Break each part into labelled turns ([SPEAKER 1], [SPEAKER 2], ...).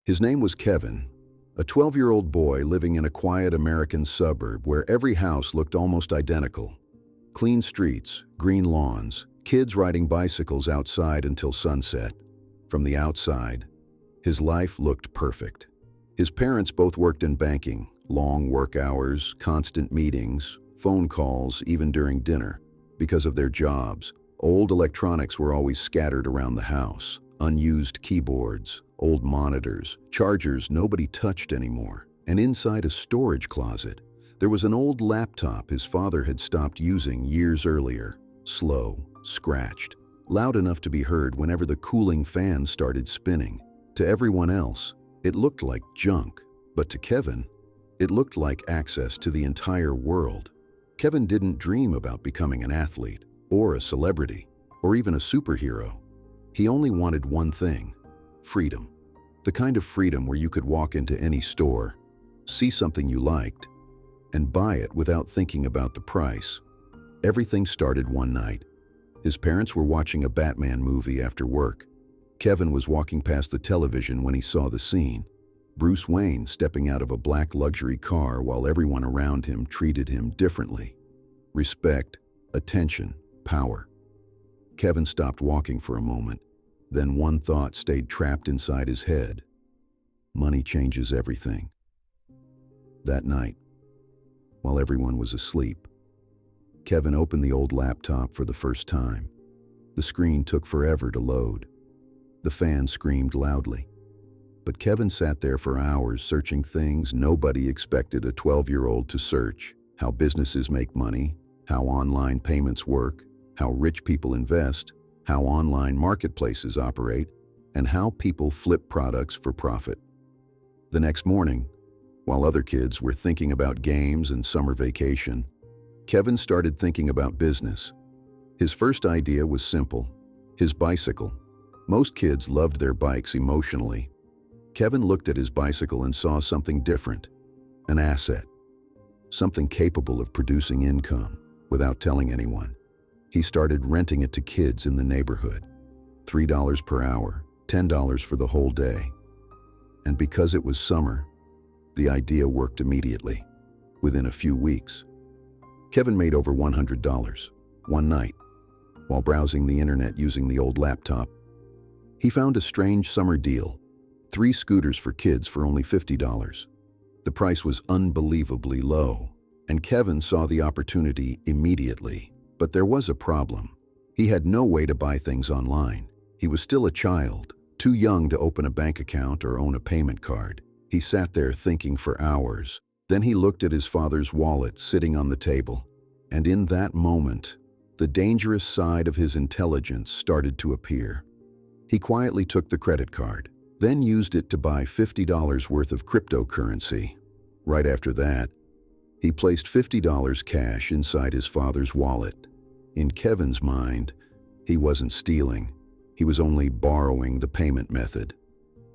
[SPEAKER 1] His name was Kevin, a 12-year-old boy living in a quiet American suburb where every house looked almost identical. Clean streets, green lawns, kids riding bicycles outside until sunset. From the outside, his life looked perfect. His parents both worked in banking, long work hours, constant meetings, phone calls, even during dinner. Because of their jobs, old electronics were always scattered around the house. Unused keyboards, old monitors, chargers nobody touched anymore. And inside a storage closet, there was an old laptop his father had stopped using years earlier. Slow, scratched, loud enough to be heard whenever the cooling fan started spinning. To everyone else, it looked like junk, but to Kevin, it looked like access to the entire world. Kevin didn't dream about becoming an athlete, or a celebrity, or even a superhero. He only wanted one thing: freedom. The kind of freedom where you could walk into any store, see something you liked, and buy it without thinking about the price. Everything started one night. His parents were watching a Batman movie after work. Kevin was walking past the television when he saw the scene. Bruce Wayne stepping out of a black luxury car while everyone around him treated him differently. Respect, attention, power. Kevin stopped walking for a moment. Then one thought stayed trapped inside his head. Money changes everything. That night, while everyone was asleep, Kevin opened the old laptop for the first time. The screen took forever to load. The fan screamed loudly. But Kevin sat there for hours searching things nobody expected a 12-year-old to search: how businesses make money, how online payments work, how rich people invest, how online marketplaces operate, and how people flip products for profit. The next morning, while other kids were thinking about games and summer vacation, Kevin started thinking about business. His first idea was simple: his bicycle. Most kids loved their bikes emotionally. Kevin looked at his bicycle and saw something different: an asset, something capable of producing income without telling anyone. He started renting it to kids in the neighborhood. $3 per hour, $10 for the whole day. And because it was summer, the idea worked immediately. Within a few weeks, Kevin made over $100. One night, while browsing the internet using the old laptop, he found a strange summer deal: 3 scooters for kids for only $50. The price was unbelievably low, and Kevin saw the opportunity immediately. But there was a problem. He had no way to buy things online. He was still a child, too young to open a bank account or own a payment card. He sat there thinking for hours. Then he looked at his father's wallet sitting on the table. And in that moment, the dangerous side of his intelligence started to appear. He quietly took the credit card, then used it to buy $50 worth of cryptocurrency. Right after that, he placed $50 cash inside his father's wallet. In Kevin's mind, he wasn't stealing. He was only borrowing the payment method.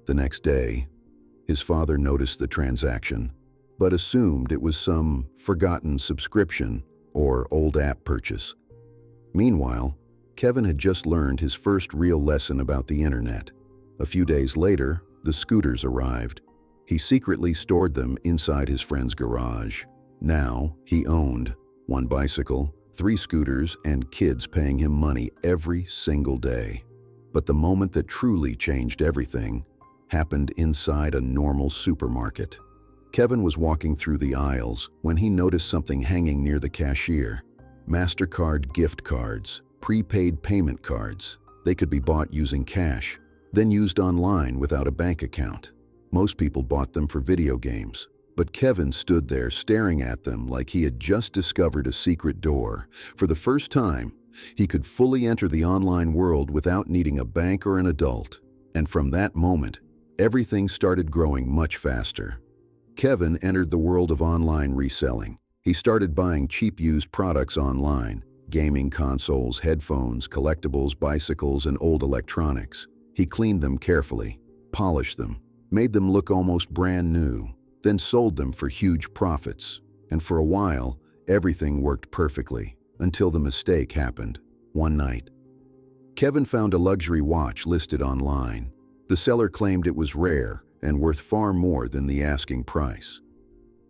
[SPEAKER 1] The next day, his father noticed the transaction, but assumed it was some forgotten subscription or old app purchase. Meanwhile, Kevin had just learned his first real lesson about the internet. A few days later, the scooters arrived. He secretly stored them inside his friend's garage. Now, he owned 1 bicycle, 3 scooters, and kids paying him money every single day. But the moment that truly changed everything happened inside a normal supermarket. Kevin was walking through the aisles when he noticed something hanging near the cashier: MasterCard gift cards, prepaid payment cards. They could be bought using cash, then used online without a bank account. Most people bought them for video games, but Kevin stood there staring at them like he had just discovered a secret door. For the first time, he could fully enter the online world without needing a bank or an adult. And from that moment, everything started growing much faster. Kevin entered the world of online reselling. He started buying cheap used products online: gaming consoles, headphones, collectibles, bicycles, and old electronics. He cleaned them carefully, polished them, made them look almost brand new, then sold them for huge profits. And for a while, everything worked perfectly, until the mistake happened. One night, Kevin found a luxury watch listed online. The seller claimed it was rare and worth far more than the asking price.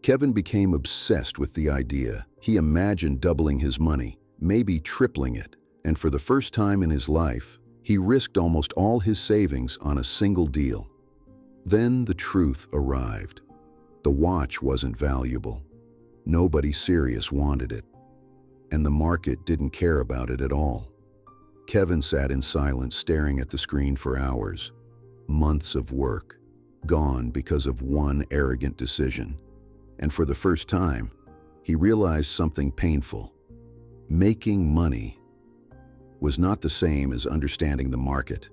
[SPEAKER 1] Kevin became obsessed with the idea. He imagined doubling his money, maybe tripling it, and for the first time in his life, he risked almost all his savings on a single deal. Then the truth arrived. The watch wasn't valuable. Nobody serious wanted it, and the market didn't care about it at all. Kevin sat in silence, staring at the screen for hours. Months of work, gone because of one arrogant decision. And for the first time, he realized something painful. Making money was not the same as understanding the market.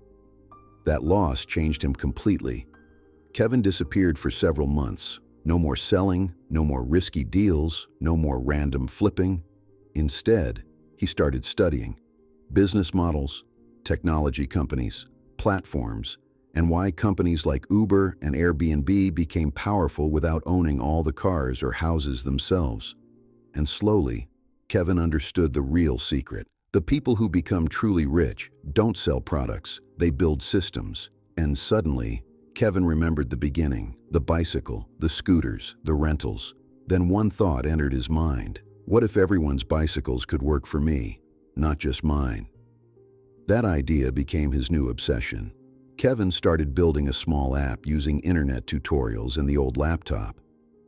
[SPEAKER 1] That loss changed him completely. Kevin disappeared for several months. No more selling, no more risky deals, no more random flipping. Instead, he started studying business models, technology companies, platforms, and why companies like Uber and Airbnb became powerful without owning all the cars or houses themselves. And slowly, Kevin understood the real secret. The people who become truly rich don't sell products, they build systems. And suddenly, Kevin remembered the beginning, the bicycle, the scooters, the rentals. Then one thought entered his mind. What if everyone's bicycles could work for me, not just mine? That idea became his new obsession. Kevin started building a small app using internet tutorials and the old laptop.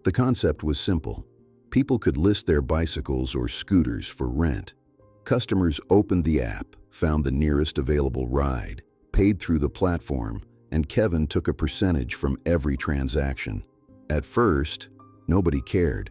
[SPEAKER 1] The concept was simple. People could list their bicycles or scooters for rent. Customers opened the app, found the nearest available ride, paid through the platform, and Kevin took a percentage from every transaction. At first, nobody cared.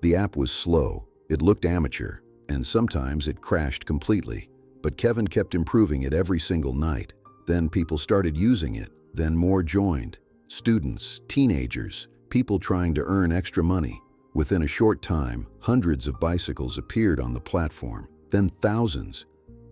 [SPEAKER 1] The app was slow, it looked amateur, and sometimes it crashed completely. But Kevin kept improving it every single night. Then people started using it, then more joined. Students, teenagers, people trying to earn extra money. Within a short time, hundreds of bicycles appeared on the platform, then thousands.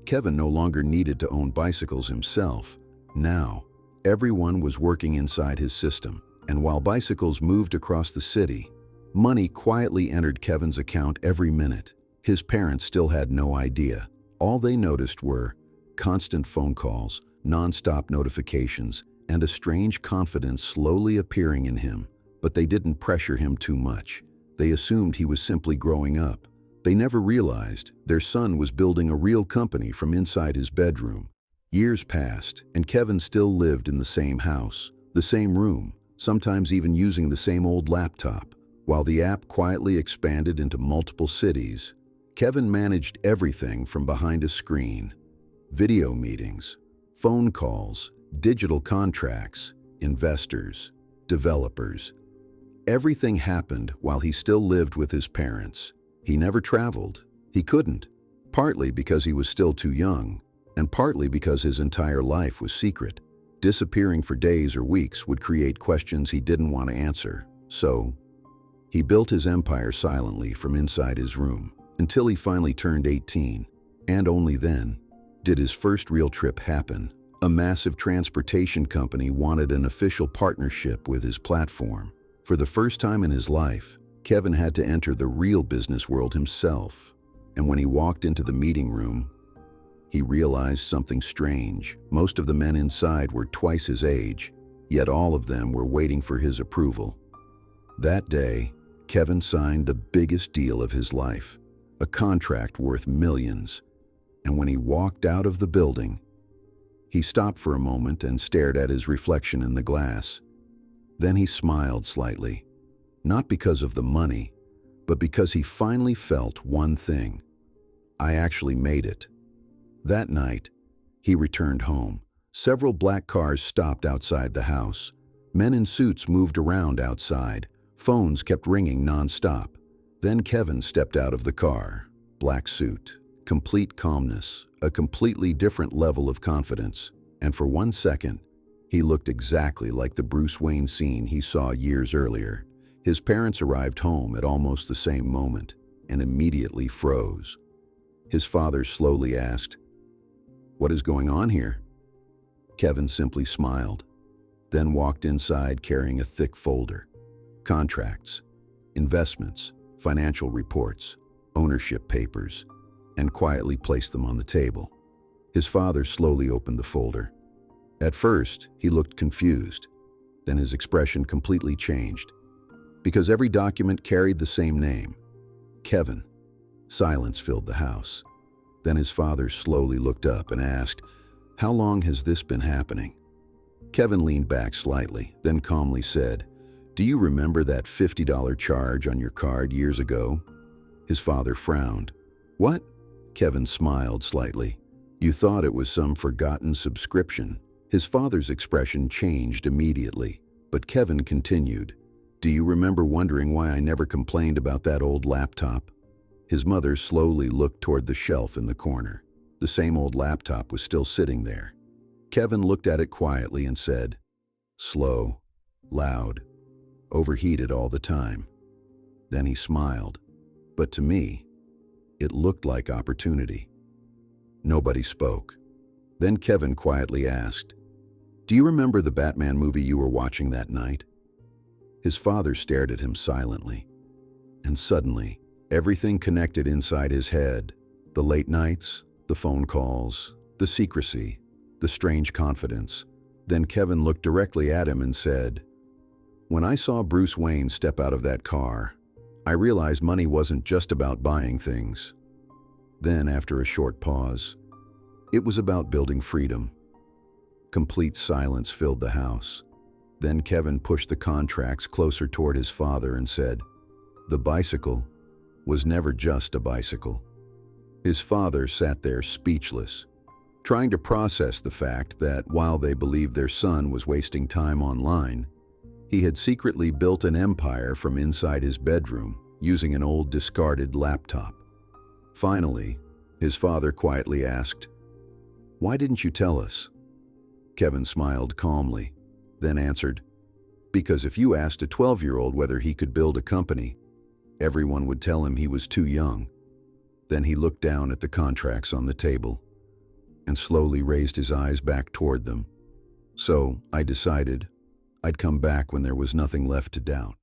[SPEAKER 1] Kevin no longer needed to own bicycles himself. Now, everyone was working inside his system, and while bicycles moved across the city, money quietly entered Kevin's account every minute. His parents still had no idea. All they noticed were constant phone calls, non-stop notifications, and a strange confidence slowly appearing in him. But they didn't pressure him too much. They assumed he was simply growing up. They never realized their son was building a real company from inside his bedroom. Years passed, and Kevin still lived in the same house, the same room, sometimes even using the same old laptop. While the app quietly expanded into multiple cities, Kevin managed everything from behind a screen: video meetings, phone calls, digital contracts, investors, developers. Everything happened while he still lived with his parents. He never traveled. He couldn't, partly because he was still too young, and partly because his entire life was secret. Disappearing for days or weeks would create questions he didn't want to answer. So, he built his empire silently from inside his room until he finally turned 18, and only then did his first real trip happen. A massive transportation company wanted an official partnership with his platform. For the first time in his life, Kevin had to enter the real business world himself. And when he walked into the meeting room, he realized something strange. Most of the men inside were twice his age, yet all of them were waiting for his approval. That day, Kevin signed the biggest deal of his life, a contract worth millions. And when he walked out of the building, he stopped for a moment and stared at his reflection in the glass. Then he smiled slightly, not because of the money, but because he finally felt one thing: I actually made it. That night, he returned home. Several black cars stopped outside the house. Men in suits moved around outside. Phones kept ringing non-stop. Then Kevin stepped out of the car. Black suit, complete calmness, a completely different level of confidence. And for 1 second, he looked exactly like the Bruce Wayne scene he saw years earlier. His parents arrived home at almost the same moment and immediately froze. His father slowly asked, "What is going on here?" Kevin simply smiled, then walked inside carrying a thick folder. Contracts, investments, financial reports, ownership papers, and quietly placed them on the table. His father slowly opened the folder. At first, he looked confused. Then his expression completely changed, because every document carried the same name, Kevin. Silence filled the house. Then his father slowly looked up and asked, "How long has this been happening?" Kevin leaned back slightly, then calmly said, "Do you remember that $50 charge on your card years ago?" His father frowned. "What?" Kevin smiled slightly. "You thought it was some forgotten subscription." His father's expression changed immediately, but Kevin continued, "Do you remember wondering why I never complained about that old laptop?" His mother slowly looked toward the shelf in the corner. The same old laptop was still sitting there. Kevin looked at it quietly and said, "Slow, loud, overheated all the time." Then he smiled. But to me, it looked like opportunity. Nobody spoke. Then Kevin quietly asked, "Do you remember the Batman movie you were watching that night?" His father stared at him silently. And suddenly, everything connected inside his head. The late nights, the phone calls, the secrecy, the strange confidence. Then Kevin looked directly at him and said, "When I saw Bruce Wayne step out of that car, I realized money wasn't just about buying things." Then, after a short pause, it was about building freedom. Complete silence filled the house. Then Kevin pushed the contracts closer toward his father and said, "The bicycle was never just a bicycle." His father sat there speechless, trying to process the fact that while they believed their son was wasting time online, he had secretly built an empire from inside his bedroom using an old discarded laptop. Finally, his father quietly asked, "Why didn't you tell us?" Kevin smiled calmly, then answered, "Because if you asked a 12-year-old whether he could build a company, everyone would tell him he was too young." Then he looked down at the contracts on the table and slowly raised his eyes back toward them. "So I decided I'd come back when there was nothing left to doubt."